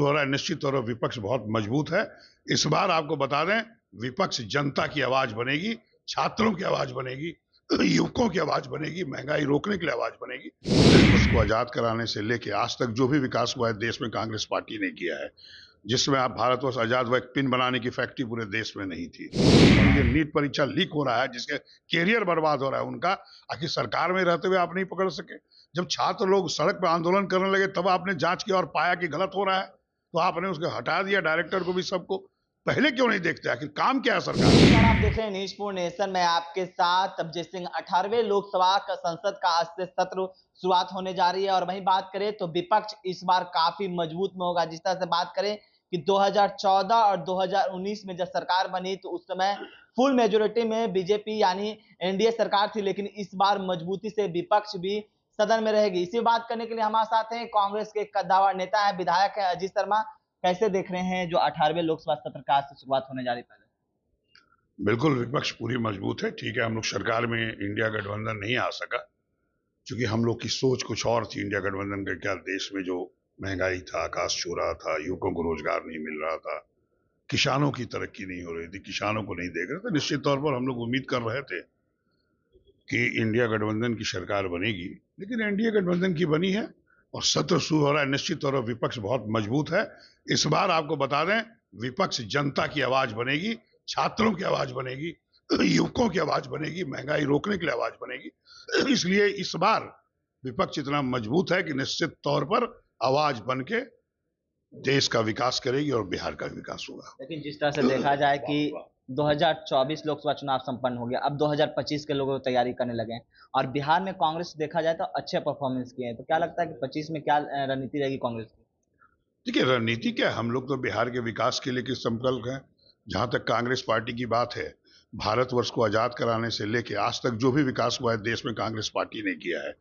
हो रहा है, निश्चित तौर पर विपक्ष बहुत मजबूत है। इस बार आपको बता दें, विपक्ष जनता की आवाज बनेगी, छात्रों की आवाज बनेगी, युवकों की आवाज बनेगी, महंगाई रोकने के लिए आवाज बनेगी। उसको आजाद कराने से लेके आज तक जो भी विकास हुआ है देश में कांग्रेस पार्टी ने किया है, जिसमें आप भारतवर्ष आजाद हुआ, एक पिन बनाने की फैक्ट्री पूरे देश में नहीं थी। और ये नीट परीक्षा लीक हो रहा है, जिसके कैरियर बर्बाद हो रहा है उनका, आखिर सरकार में रहते हुए आप नहीं पकड़ सके। जब छात्र लोग सड़क पर आंदोलन करने लगे तब आपने जांच की और पाया कि गलत हो रहा है, तो आपने उसको हटा दिया, डायरेक्टर को भी, सबको। पहले क्यों नहीं देखते? आखिर काम क्या है सरकार का? नमस्कार, आप देख रहे हैं न्यूज़ फॉर नेशन में आपके साथ तबजीत सिंह। 18वें लोकसभा का संसद का आज से सत्र शुरुआत होने जा रही है और वहीं बात करें तो विपक्ष इस बार काफी मजबूत में होगा। जिस तरह से बात करें कि 2014 और 2019 में जब सरकार बनी तो उस समय फुल मेजोरिटी में बीजेपी यानी एनडीए सरकार थी, लेकिन इस बार मजबूती से विपक्ष भी सदन में रहेगी। इसी बात करने के लिए हमारे साथ हैं कांग्रेस के कद्दावर नेता है, विधायक है अजीत शर्मा। कैसे देख रहे हैं जो 18वें लोकसभा सत्र का आज से शुरुआत होने जा रही है? बिल्कुल, विपक्ष पूरी मजबूत है। ठीक है, हम लोग सरकार में इंडिया गठबंधन नहीं आ सका, क्योंकि हम लोग की सोच कुछ और थी। इंडिया गठबंधन का क्या, देश में जो महंगाई था, आकाश छू रहा था, युवकों को रोजगार नहीं मिल रहा था, किसानों की तरक्की नहीं हो रही थी, किसानों को नहीं देख रहे थे। निश्चित तौर पर हम लोग उम्मीद कर रहे थे कि इंडिया गठबंधन की सरकार बनेगी, लेकिन एनडीए गठबंधन की बनी है और सत्र शुरू हो रहा है। निश्चित तौर पर विपक्ष बहुत मजबूत है। इस बार आपको बता दें, विपक्ष जनता की आवाज बनेगी, छात्रों की आवाज बनेगी, युवकों की आवाज बनेगी, महंगाई रोकने के लिए आवाज बनेगी। इसलिए इस बार विपक्ष इतना मजबूत है कि निश्चित तौर पर आवाज बन के देश का विकास करेगी और बिहार का विकास होगा। लेकिन जिस तरह से देखा जाए कि 2024 लोकसभा चुनाव संपन्न हो गया, अब 2025 के लोगों को तैयारी करने लगे हैं और बिहार में कांग्रेस देखा जाए तो अच्छे परफॉर्मेंस किए हैं, तो क्या लगता है कि 25 में क्या रणनीति रहेगी कांग्रेस की? देखिए, रणनीति क्या है, हम लोग तो बिहार के विकास के लिए संकल्प हैं। जहां तक कांग्रेस पार्टी की बात है, भारतवर्ष को आजाद कराने से लेके आज तक जो भी विकास हुआ है देश में कांग्रेस पार्टी ने किया है,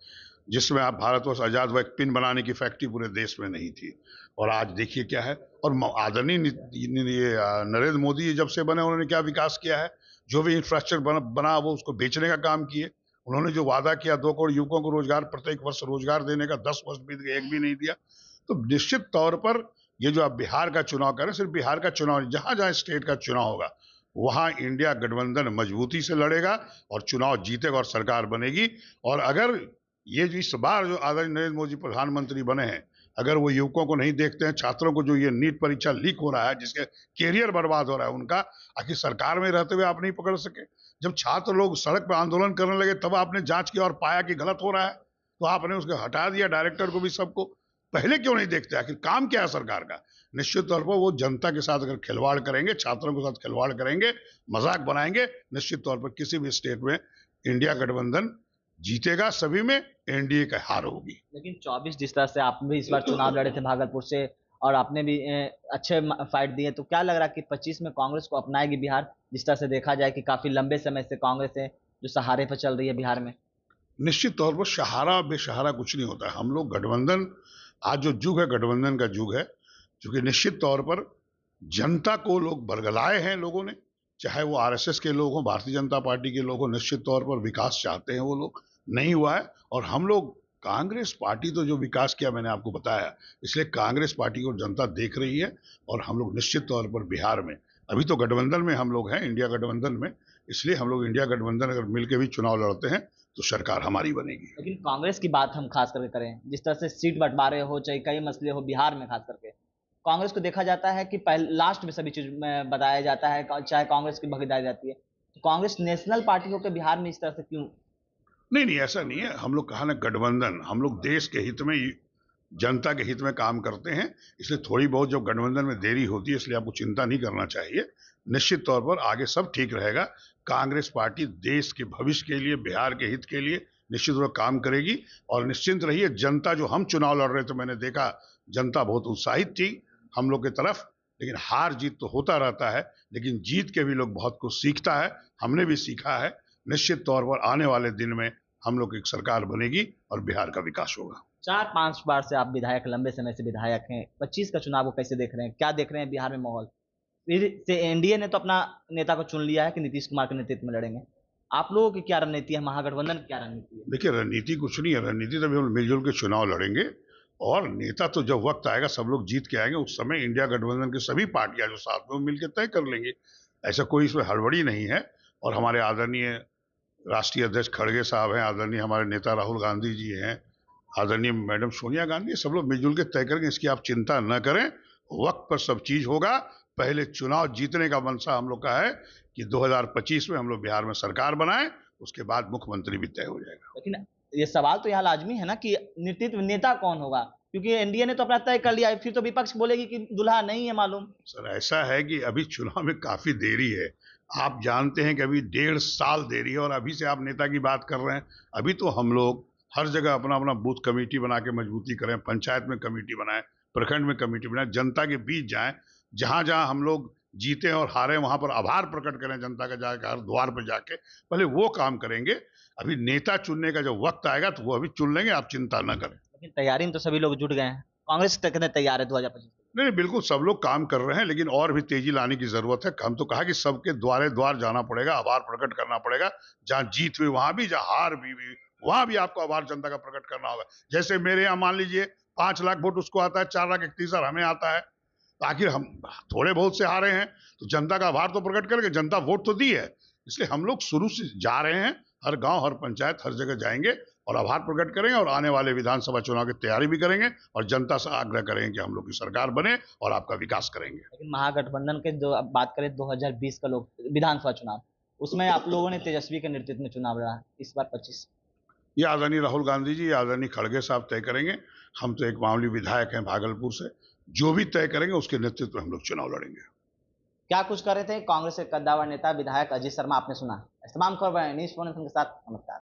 जिसमें आप भारतवर्ष आजाद हुआ, एक पिन बनाने की फैक्ट्री पूरे देश में नहीं थी। और आज देखिए क्या है। और आदरणीय नरेंद्र मोदी जब से बने, उन्होंने क्या विकास किया है। जो भी इंफ्रास्ट्रक्चर बना वो उसको बेचने का काम किए। उन्होंने जो वादा किया 2 करोड़ युवकों को रोजगार, प्रत्येक वर्ष रोजगार देने का, 10 वर्ष बीत गए, एक भी नहीं दिया। तो निश्चित तौर पर ये जो आप बिहार का चुनाव करें, सिर्फ बिहार का चुनाव नहीं, जहां जहां स्टेट का चुनाव होगा वहां इंडिया गठबंधन मजबूती से लड़ेगा और चुनाव जीतेगा और सरकार बनेगी। और अगर ये जो इस बार जो आदरणीय नरेंद्र मोदी प्रधानमंत्री बने हैं, अगर वो युवकों को नहीं देखते हैं, छात्रों को, जो ये नीट परीक्षा लीक हो रहा है, जिसके कैरियर बर्बाद हो रहा है उनका, आखिर सरकार में रहते हुए आप नहीं पकड़ सके। जब छात्र लोग सड़क पर आंदोलन करने लगे तब आपने जांच की और पाया कि गलत हो रहा है, तो आपने उसको हटा दिया, डायरेक्टर को भी, सबको। पहले क्यों नहीं देखते? आखिर काम क्या है सरकार का? निश्चित तौर पर वो जनता के साथ अगर खिलवाड़ करेंगे, छात्रों के साथ खिलवाड़ करेंगे, मजाक बनाएंगे, निश्चित तौर पर किसी भी स्टेट में इंडिया गठबंधन जीतेगा, सभी में एनडीए का हार होगी। लेकिन 24 जिस तरह से आप भी इस बार चुनाव लड़े थे भागलपुर से और आपने भी अच्छे फाइट दिए, तो क्या लग रहा है कि 25 में कांग्रेस को अपनाएगी बिहार? जिस तरह से देखा जाए कि काफी लंबे समय से कांग्रेस है जो सहारे पर चल रही है बिहार में। निश्चित तौर पर सहारा बेसहारा कुछ नहीं होता है। हम लोग गठबंधन, आज जो युग है गठबंधन का युग है, क्योंकि निश्चित तौर पर जनता को लोग बरगलाए हैं। लोगों ने, चाहे वो आरएसएस के लोग हों, भारतीय जनता पार्टी के लोग हों, निश्चित तौर पर विकास चाहते हैं वो लोग। नहीं हुआ है। और हम लोग, कांग्रेस पार्टी तो जो विकास किया मैंने आपको बताया, इसलिए कांग्रेस पार्टी को जनता देख रही है। और हम लोग निश्चित तौर पर बिहार में, अभी तो गठबंधन में हम लोग हैं, इंडिया गठबंधन में, इसलिए हम लोग इंडिया गठबंधन अगर मिलकर भी चुनाव लड़ते हैं तो सरकार हमारी बनेगी। लेकिन कांग्रेस की बात हम खास करके करें, जिस तरह से सीट बंटवारे हो, चाहे कई मसले हो बिहार में, खास करके कांग्रेस को देखा जाता है कि पहले लास्ट में सभी चीज में बताया जाता है, चाहे कांग्रेस की भागीदारी रहती है। तो कांग्रेस नेशनल पार्टी होकर बिहार में इस तरह से क्यों? नहीं नहीं, ऐसा नहीं है। हम लोग कहा ना, गठबंधन, हम लोग देश के हित में, जनता के हित में काम करते हैं। इसलिए थोड़ी बहुत जब गठबंधन में देरी होती है, इसलिए आपको चिंता नहीं करना चाहिए। निश्चित तौर पर आगे सब ठीक रहेगा। कांग्रेस पार्टी देश के भविष्य के लिए, बिहार के हित के लिए निश्चित रूप से काम करेगी। और निश्चिंत रहिए, जनता, जो हम चुनाव लड़ रहे थे, मैंने देखा जनता बहुत उत्साहित थी हम लोग की तरफ। लेकिन हार जीत तो होता रहता है, लेकिन जीत के भी लोग बहुत कुछ सीखता है, हमने भी सीखा है। निश्चित तौर पर आने वाले दिन में हम लोग की सरकार बनेगी और बिहार का विकास होगा। 4-5 बार से आप विधायक, लंबे समय से विधायक हैं, 25 का चुनाव को कैसे देख रहे हैं? क्या देख रहे हैं बिहार में माहौल? फिर से एनडीए ने तो अपना नेता को चुन लिया है कि नीतीश कुमार के नेतृत्व में लड़ेंगे। आप लोगों की क्या रणनीति है? महागठबंधन की क्या रणनीति है? देखिए, रणनीति कुछ नहीं है। रणनीति तो हम मिलजुल के चुनाव लड़ेंगे और नेता तो जब वक्त आएगा सब लोग जीत के आएंगे, उस समय इंडिया गठबंधन की सभी पार्टियां जो साथ में वो मिलकर तय कर लेंगी। ऐसा कोई इसमें हड़बड़ी नहीं है। और हमारे आदरणीय राष्ट्रीय अध्यक्ष खड़गे साहब हैं, आदरणीय हमारे नेता राहुल गांधी जी हैं, आदरणीय मैडम सोनिया गांधी, सब लोग मिलजुल के तय करेंगे। इसकी आप चिंता न करें, वक्त पर सब चीज होगा। पहले चुनाव जीतने का मनसा हम लोग का है कि 2025 में हम लोग बिहार में सरकार बनाएं, उसके बाद मुख्यमंत्री भी तय हो जाएगा। लेकिन ये सवाल तो यहाँ लाजमी है ना कि नेतृत्व नेता कौन होगा, क्योंकि एनडीए ने तो अपना तय कर लिया है, फिर तो विपक्ष बोलेगी कि दुल्हा नहीं है मालूम। सर ऐसा है कि अभी चुनाव में काफी देरी है। आप जानते हैं कि अभी 1.5 साल देरी है और अभी से आप नेता की बात कर रहे हैं। अभी तो हम लोग हर जगह अपना अपना बूथ कमेटी बना के मजबूती करें, पंचायत में कमेटी बनाएं, प्रखंड में कमेटी बनाएं, जनता के बीच जाएं, जहां जहां हम लोग जीते और हारे वहां पर आभार प्रकट करें जनता का, जाकर हर द्वार पर जाके पहले वो काम करेंगे। अभी नेता चुनने का जब वक्त आएगा तो वो अभी चुन लेंगे, आप चिंता न करें। लेकिन तैयारी में तो सभी लोग जुट गए हैं, कांग्रेस कितने तैयार है 2025? नहीं, बिल्कुल सब लोग काम कर रहे हैं, लेकिन और भी तेजी लाने की जरूरत है। हम तो कहा कि सबके द्वारे द्वार जाना पड़ेगा, आभार प्रकट करना पड़ेगा। जहां जीत हुई वहां भी, जहां हार भी वहां भी आपको आभार जनता का प्रकट करना होगा। जैसे मेरे यहाँ मान लीजिए 5 लाख वोट उसको आता है, 4,31,000 हमें आता है, तो आखिर हम थोड़े बहुत से हारे हैं तो जनता का आभार तो प्रकट करेंगे, जनता वोट तो दी है। इसलिए हम लोग शुरू से जा रहे हैं, हर गांव हर पंचायत हर जगह जाएंगे और आभार प्रकट करेंगे और आने वाले विधानसभा चुनाव की तैयारी भी करेंगे और जनता से आग्रह करेंगे कि हम लोग की सरकार बने और आपका विकास करेंगे। लेकिन महागठबंधन के जो अब बात करें 2020 का लोग विधानसभा चुनाव, उसमें आप लोगों ने तेजस्वी के नेतृत्व में चुनाव लड़ा, इस बार 25 ये आदरणीय राहुल गांधी जी, आदरणीय खड़गे साहब तय करेंगे। हम तो एक मामूली विधायक हैं भागलपुर से, जो भी तय करेंगे उसके नेतृत्व में हम लोग चुनाव लड़ेंगे। क्या कुछ कर रहे थे कांग्रेस के कद्दावर नेता विधायक अजीत शर्मा, आपने सुना। तमाम खबर न्यूज़ 4 के साथ, नमस्कार।